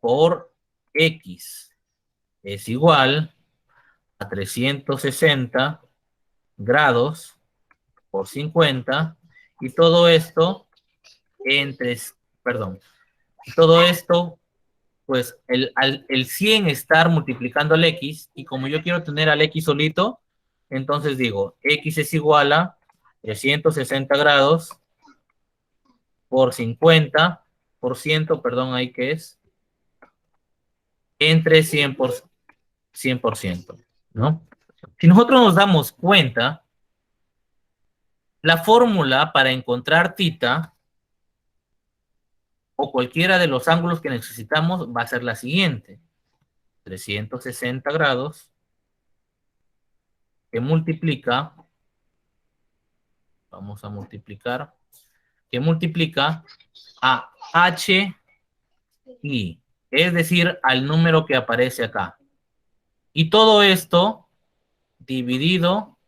por X es igual a 360 grados por 50, y todo esto todo esto, pues el 100 estar multiplicando al X, y como yo quiero tener al X solito, entonces digo, X es igual a 360 grados por 50%, perdón, ahí que es, entre 100%, ¿no? Si nosotros nos damos cuenta, la fórmula para encontrar tita o cualquiera de los ángulos que necesitamos va a ser la siguiente. 360 grados que multiplica, vamos a multiplicar, que multiplica a HI, es decir, al número que aparece acá. Y todo esto dividido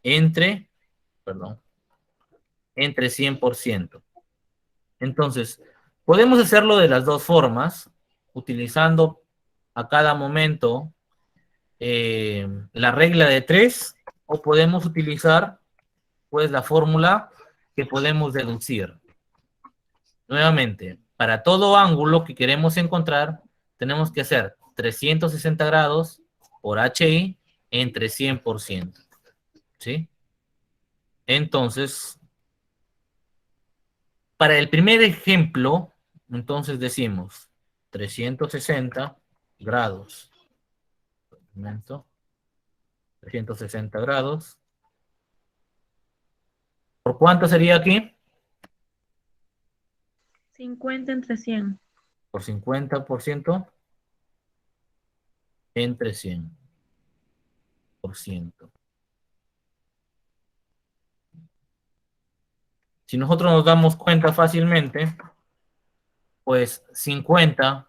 entre 100%. Entonces, podemos hacerlo de las dos formas, utilizando a cada momento la regla de tres, o podemos utilizar pues la fórmula que podemos deducir. Nuevamente, para todo ángulo que queremos encontrar, tenemos que hacer 360 grados por HI entre 100%. ¿Sí? Entonces, para el primer ejemplo, entonces decimos 360 grados. 360 grados. ¿Por cuánto sería aquí? 50 entre 100. Por 50% entre 100%. Si nosotros nos damos cuenta fácilmente, pues 50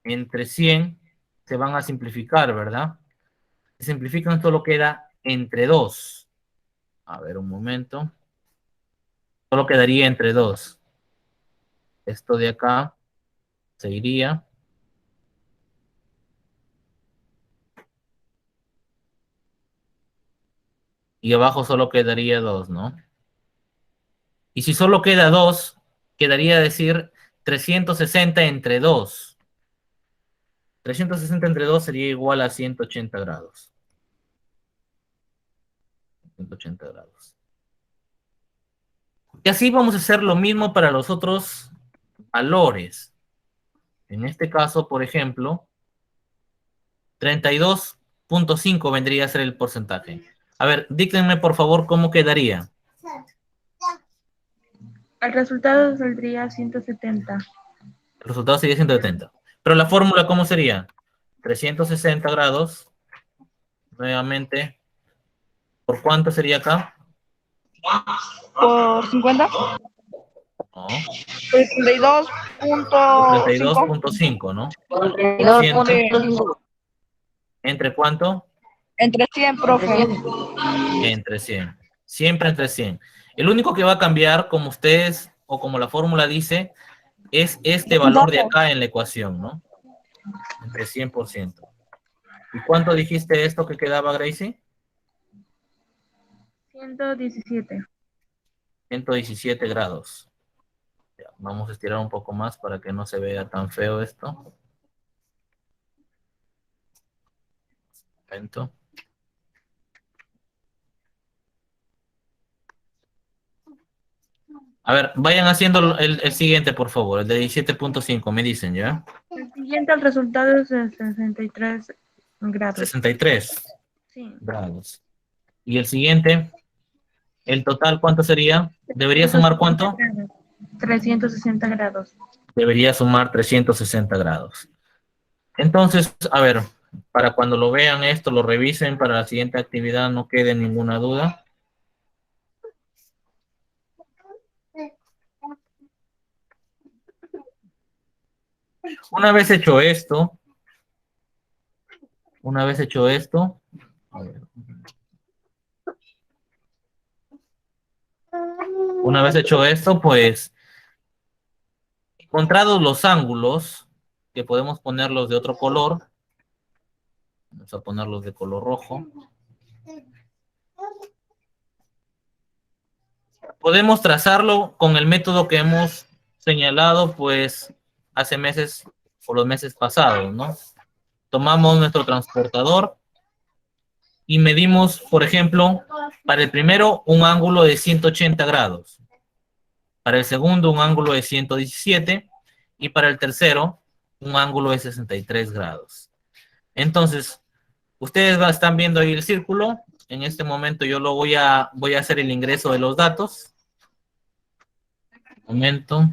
entre 100 se van a simplificar, ¿verdad? Se simplifican, solo queda entre 2. A ver, un momento. Solo quedaría entre 2. Esto de acá se iría. Y abajo solo quedaría 2, ¿no? Y si solo queda 2, quedaría decir 360 entre 2. 360 entre 2 sería igual a 180 grados. 180 grados. Y así vamos a hacer lo mismo para los otros valores. En este caso, por ejemplo, 32.5 vendría a ser el porcentaje. A ver, díganme por favor cómo quedaría. El resultado saldría 170. El resultado sería 170. Pero la fórmula, ¿cómo sería? 360 grados. Nuevamente. ¿Por cuánto sería acá? Por 50. No. 32.5. 32.5, ¿no? ¿Entre cuánto? Entre 100, profe. Entre 100. Siempre entre 100. El único que va a cambiar, como ustedes, o como la fórmula dice, es este valor de acá en la ecuación, ¿no? Entre 100%. ¿Y cuánto dijiste esto que quedaba, Gracie? 117. 117 grados. Ya, vamos a estirar un poco más para que no se vea tan feo esto. Momento. A ver, vayan haciendo el siguiente, por favor, el de 17.5, me dicen, ¿ya? El siguiente, el resultado es de 63 grados. 63 Sí. grados. Y el siguiente, el total, ¿cuánto sería? ¿Debería sumar cuánto? 360 grados. Debería sumar 360 grados. Entonces, a ver, para cuando lo vean esto, lo revisen para la siguiente actividad, no quede ninguna duda. Una vez hecho esto, a ver. Una vez hecho esto, pues, encontrados los ángulos, que podemos ponerlos de otro color, vamos a ponerlos de color rojo. Podemos trazarlo con el método que hemos señalado, pues, hace meses o los meses pasados, ¿no? Tomamos nuestro transportador y medimos, por ejemplo, para el primero un ángulo de 180 grados, para el segundo un ángulo de 117 y para el tercero un ángulo de 63 grados. Entonces, ustedes están viendo ahí el círculo. En este momento yo lo voy a hacer el ingreso de los datos. Un momento.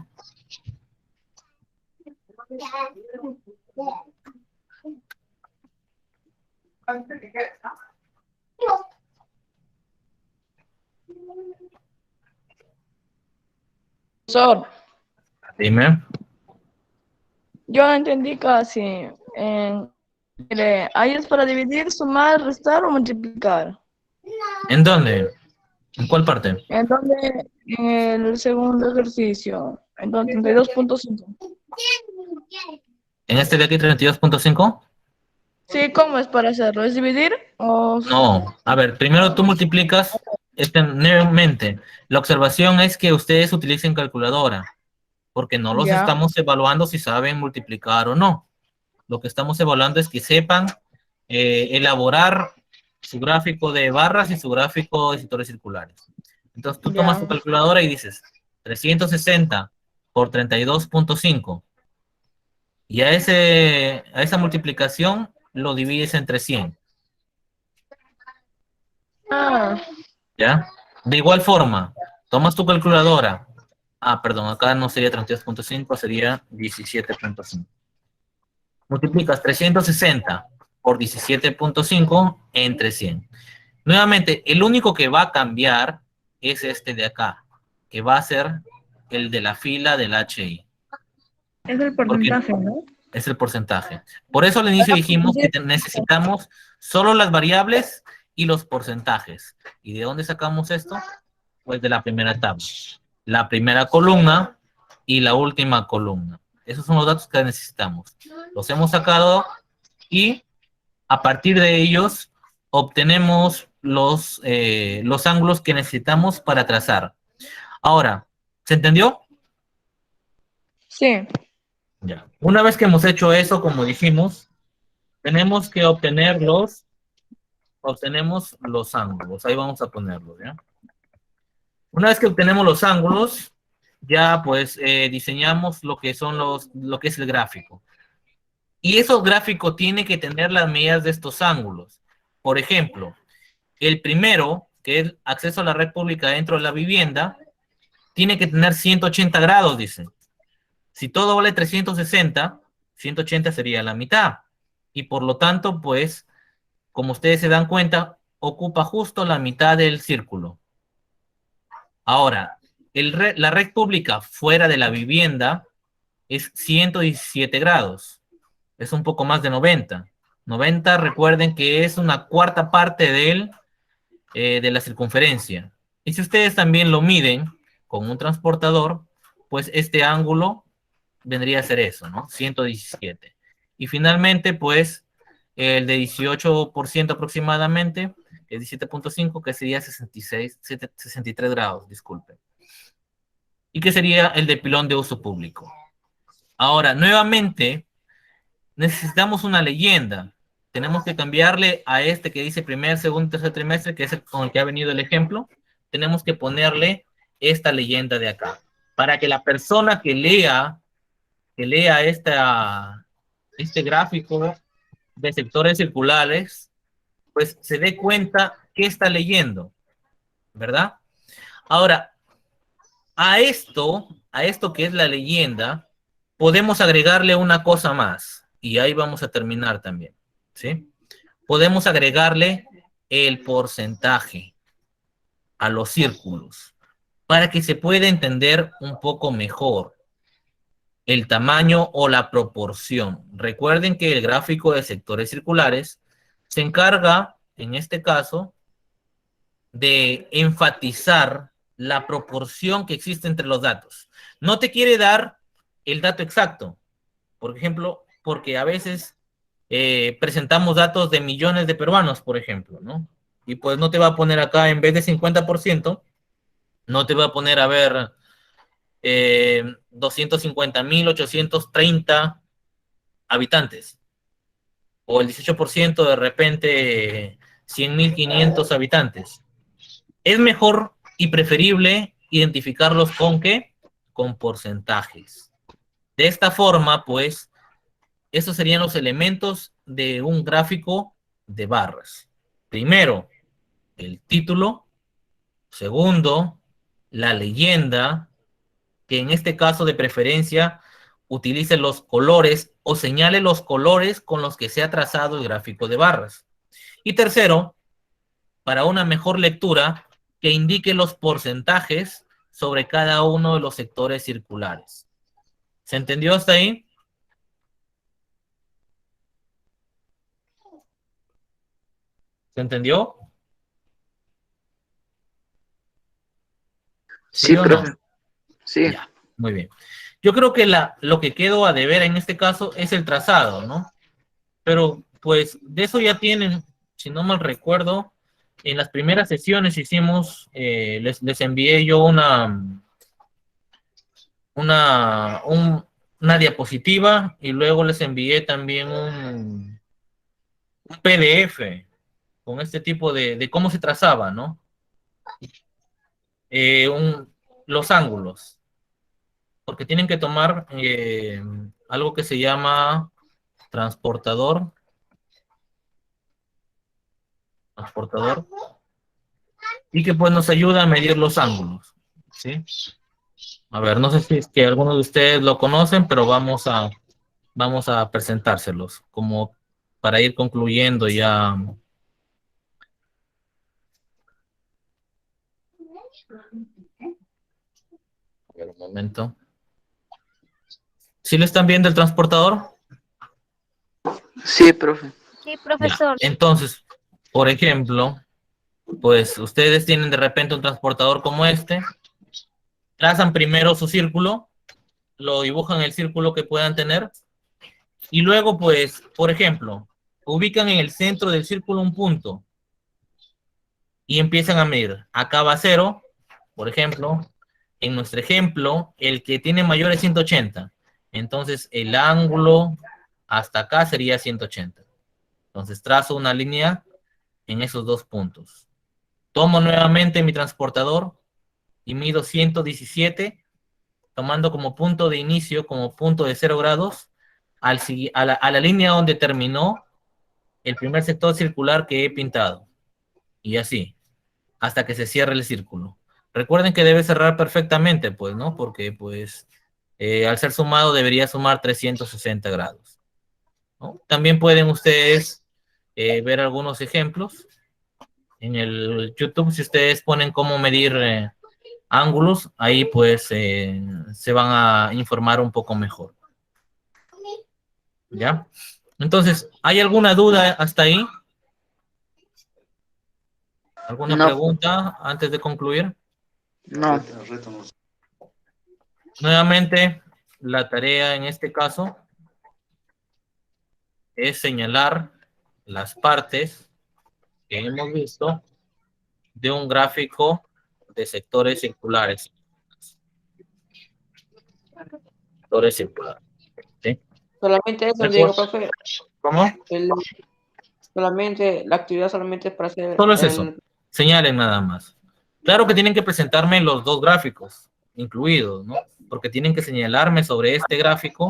Profesor, Dime. yo no entendí casi. Mire, ahí es para dividir, sumar, restar o multiplicar. ¿En dónde? ¿En cuál parte? ¿En dónde? En el segundo ejercicio. En donde 32.5. ¿En este de aquí 32.5? Sí, ¿cómo es para hacerlo? ¿Es dividir o...? No. A ver, primero tú multiplicas nuevamente. La observación es que ustedes utilicen calculadora, porque no los Ya. estamos evaluando si saben multiplicar o no. Lo que estamos evaluando es que sepan elaborar su gráfico de barras y su gráfico de sectores circulares. Entonces tú tomas tu calculadora y dices 360 por 32.5 y a esa multiplicación lo divides entre 100. Ah, ¿Ya? De igual forma, tomas tu calculadora. Ah, perdón, acá no sería 32.5, sería 17.5. Multiplicas 360 por 17.5 entre 100. Nuevamente, el único que va a cambiar es este de acá, que va a ser el de la fila del HI. Es el porcentaje, ¿no? Es el porcentaje. Por eso al inicio dijimos que necesitamos solo las variables y los porcentajes. ¿Y de dónde sacamos esto? Pues de la primera tabla. La primera columna y la última columna. Esos son los datos que necesitamos. Los hemos sacado y a partir de ellos obtenemos los ángulos que necesitamos para trazar. Ahora, ¿se entendió? Sí. Ya. Una vez que hemos hecho eso, como dijimos, tenemos que obtenemos los ángulos. Ahí vamos a ponerlos, ¿ya? Una vez que obtenemos los ángulos, ya pues diseñamos lo que es el gráfico. Y ese gráfico tiene que tener las medidas de estos ángulos. Por ejemplo, el primero, que es acceso a la red pública dentro de la vivienda, tiene que tener 180 grados, dicen. Si todo vale 360, 180 sería la mitad. Y por lo tanto, pues, como ustedes se dan cuenta, ocupa justo la mitad del círculo. Ahora, la red pública fuera de la vivienda es 117 grados. Es un poco más de 90. 90, recuerden que es una cuarta parte de la circunferencia. Y si ustedes también lo miden con un transportador, pues este ángulo vendría a ser eso, ¿no? 117. Y finalmente, pues, el de 18% aproximadamente, el 17.5, que sería 63 grados, disculpen. Y que sería el de pilón de uso público. Ahora, nuevamente, necesitamos una leyenda. Tenemos que cambiarle a este que dice primer, segundo, tercer trimestre, que es con el que ha venido el ejemplo. Tenemos que ponerle esta leyenda de acá. Para que la persona que lea este gráfico de sectores circulares, pues se dé cuenta qué está leyendo, ¿verdad? Ahora, a esto que es la leyenda, podemos agregarle una cosa más, y ahí vamos a terminar también, ¿sí? Podemos agregarle el porcentaje a los círculos, para que se pueda entender un poco mejor el tamaño o la proporción. Recuerden que el gráfico de sectores circulares se encarga, en este caso, de enfatizar la proporción que existe entre los datos. No te quiere dar el dato exacto, por ejemplo, porque a veces presentamos datos de millones de peruanos, por ejemplo, ¿no? Y pues no te va a poner acá, en vez de 50%, no te va a poner, a ver, 250.830 habitantes, o el 18% de repente 100.500 habitantes. Es mejor y preferible identificarlos con ¿qué? Con porcentajes. De esta forma, pues, esos serían los elementos de un gráfico de barras. Primero, el título. Segundo, la leyenda, que en este caso de preferencia utilice los colores o señale los colores con los que se ha trazado el gráfico de barras. Y tercero, para una mejor lectura, que indique los porcentajes sobre cada uno de los sectores circulares. ¿Se entendió hasta ahí? ¿Se entendió? Sí, o profe. no? Sí. Ya, muy bien. Yo creo que lo que quedó a deber en este caso es el trazado, ¿no? Pero, pues, de eso ya tienen, si no mal recuerdo, en las primeras sesiones hicimos, les envié yo una diapositiva y luego les envié también un PDF con este tipo de cómo se trazaba, ¿no? Los ángulos. Porque tienen que tomar algo que se llama transportador, y que pues nos ayuda a medir los ángulos, ¿sí? A ver, no sé si es que algunos de ustedes lo conocen, pero vamos a presentárselos, como para ir concluyendo ya. A ver, un momento. ¿Sí le están viendo el transportador? Sí, profe. Sí, profesor. Ya. Entonces, por ejemplo, pues ustedes tienen de repente un transportador como este, trazan primero su círculo, lo dibujan en el círculo que puedan tener. Y luego, pues, por ejemplo, ubican en el centro del círculo un punto. Y empiezan a medir. Acá va 0, por ejemplo. En nuestro ejemplo, el que tiene mayor es 180. Entonces, el ángulo hasta acá sería 180. Entonces, trazo una línea en esos dos puntos. Tomo nuevamente mi transportador y mido 117, tomando como punto de inicio, como punto de 0 grados, a la línea donde terminó el primer sector circular que he pintado. Y así, hasta que se cierre el círculo. Recuerden que debe cerrar perfectamente, pues, ¿no? Porque, pues, al ser sumado debería sumar 360 grados, ¿no? También pueden ustedes ver algunos ejemplos en el YouTube. Si ustedes ponen cómo medir ángulos, ahí pues se van a informar un poco mejor. ¿Ya? Entonces, ¿hay alguna duda hasta ahí? ¿Alguna No, pregunta antes de concluir? no. Nuevamente, la tarea en este caso es señalar las partes que hemos visto de un gráfico de sectores circulares. Sectores circulares. ¿Sí? Solamente eso, Diego, Recuerda- profe. ¿Cómo? Solamente, la actividad solamente es para hacer Solo es eso. Señalen nada más. Claro que tienen que presentarme los dos gráficos incluidos, ¿no? Porque tienen que señalarme sobre este gráfico.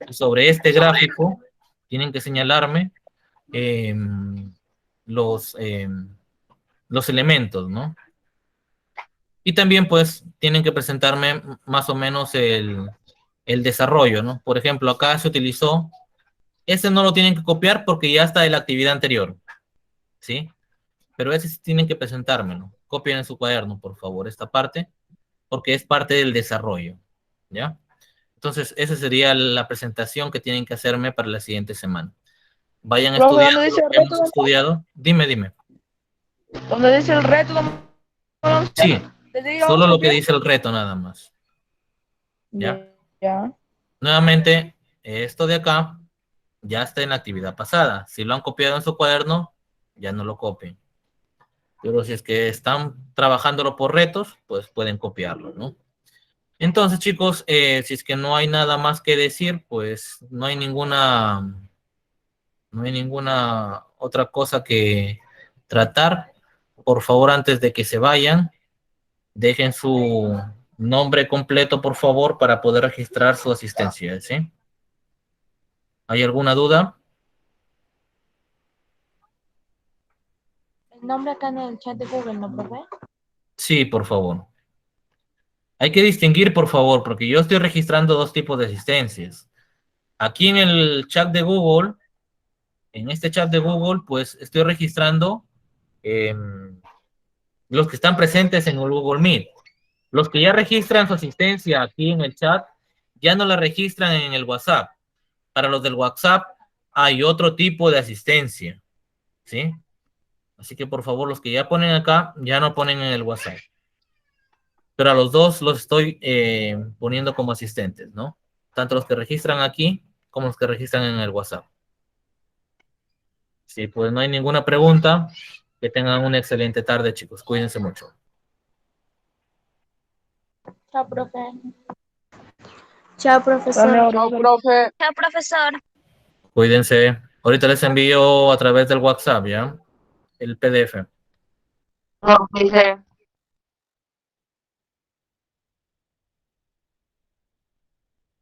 Sobre este gráfico tienen que señalarme los elementos, ¿no? Y también, pues, tienen que presentarme más o menos el desarrollo, ¿no? Por ejemplo, acá se utilizó, este no lo tienen que copiar porque ya está de la actividad anterior, ¿sí? Pero ese sí tienen que presentármelo. Copien en su cuaderno, por favor, esta parte, porque es parte del desarrollo, ¿ya? Entonces, esa sería la presentación que tienen que hacerme para la siguiente semana. Vayan Profe, ¿dónde estudiando dice lo el que hemos reto? estudiado. Dime. ¿Dónde dice el reto? Sí, ¿Te digo solo lo que copiar? dice el reto nada más, ¿ya? Ya. Nuevamente, esto de acá ya está en la actividad pasada. Si lo han copiado en su cuaderno, ya no lo copien. Pero si es que están trabajándolo por retos, pues pueden copiarlo, ¿no? Entonces, chicos, si es que no hay nada más que decir, pues no hay ninguna otra cosa que tratar. Por favor, antes de que se vayan, dejen su nombre completo, por favor, para poder registrar su asistencia, ¿sí? ¿Hay alguna duda? El nombre acá en el chat de Google, ¿no, profe? Sí, por favor. Hay que distinguir, por favor, porque yo estoy registrando dos tipos de asistencias. Aquí en el chat de Google, en este chat de Google, pues estoy registrando los que están presentes en el Google Meet. Los que ya registran su asistencia aquí en el chat, ya no la registran en el WhatsApp. Para los del WhatsApp hay otro tipo de asistencia, ¿sí? Así que por favor, los que ya ponen acá, ya no ponen en el WhatsApp. Pero a los dos los estoy poniendo como asistentes, ¿no? Tanto los que registran aquí como los que registran en el WhatsApp. Sí, pues no hay ninguna pregunta. Que tengan una excelente tarde, chicos. Cuídense mucho. Chao, profe. Chao, profesor. Chao, profe. Chao, profesor. Cuídense. Ahorita les envío a través del WhatsApp, ¿ya? El PDF. No, dice.